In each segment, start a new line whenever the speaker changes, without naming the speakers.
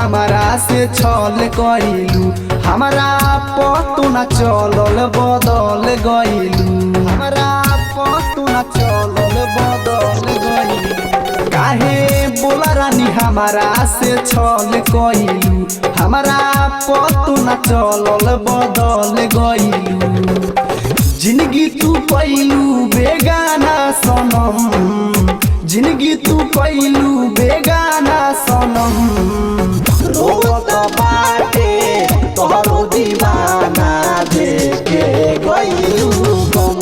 हमारा से छल कइलू, हमारा पतो न चलल बदल गइलू, हमारा पतो न चलल बदल गइलू। काहे बोला रानी हमारा से छल कइलू, हमारा पतो न चलल बदल गइलू। जिंदगी तू पइलू बेगाना सनम, जिंदगी तू पइलू बेगाना सनम। रोत बाटे तोहरो दीवाना देखे गइलू गम,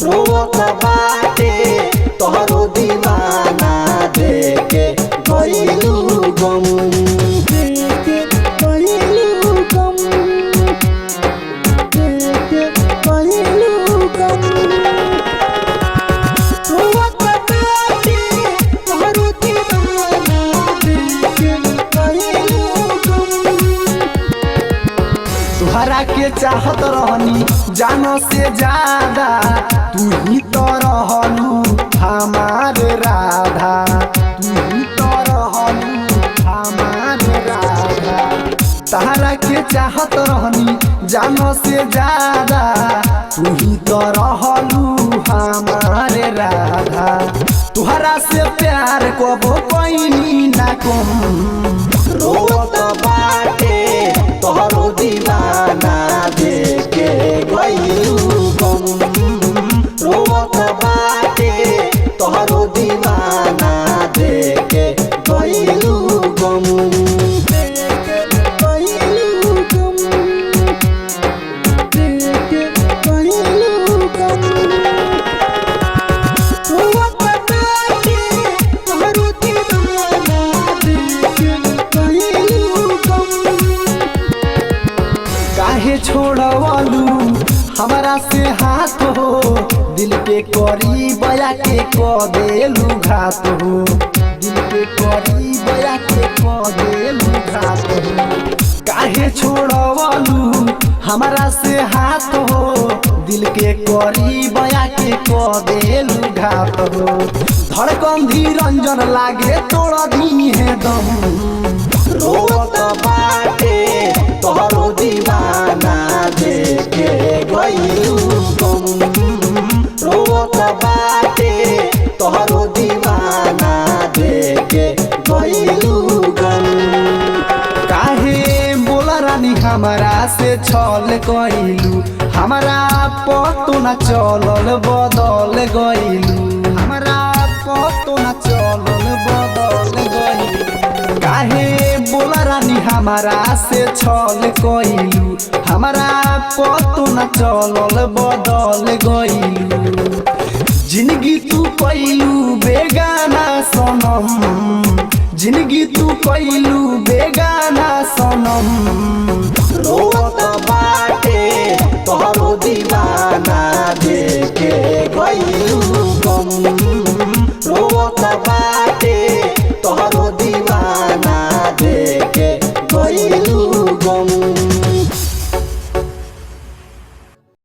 रोत बाटे तोहरो दीवाना देखे गइलू गम, देखे गइलू गम, देखे गइलू गम। तुहरा के चाहत रहनी जानो से ज्यादा, तू ही तो रहलू हमारे राधा, तू ही तो रहलू हमारे राधा। तहरा के चाहत रहनी जानो से ज्यादा, तू ही तो रहलू हमारे राधा। तुहरा से प्यार कबो कोई ना कम, रोत बाटे तोहरो दीवाना देखे गइलू गम, रोत बाटे तोहरो दीवाना देखे गइलू गम, देखे गइलू गम, देखे गइलू गम। रोत बाटे तोहरो दीवाना देखे गइलू गम। काहे छोड़वलू हमारा से हाथ हो, दिल के करीब आके क देलू घात हो, दिल के करीब आके क देलू घात हो। काहे छोड़वलू हमारा से हाथ हो, दिल के करीब आके क देलू घात हो। धड़कन धीरंजन लागे तोड़ दी है दम, रोत बाटे तोहरो दीवाना देखे गइलू गम, रोत बाटे तोहरो दीवाना देखे गइलू गम। काहे बोला रानी हमारा से छल कइलू, हमारा पतो न चलल बदल गइलू, हमारा पतो न चलल बदल गइलू। काहे बोला रानी हमारा से छल कइलू, हमारा पतो न चलल बदल गइलू। जिंदगी तू पइलू बेगाना सनम, जिंदगी तू पइलू बेगाना सनम। रोत बाटे तोहरो दीवाना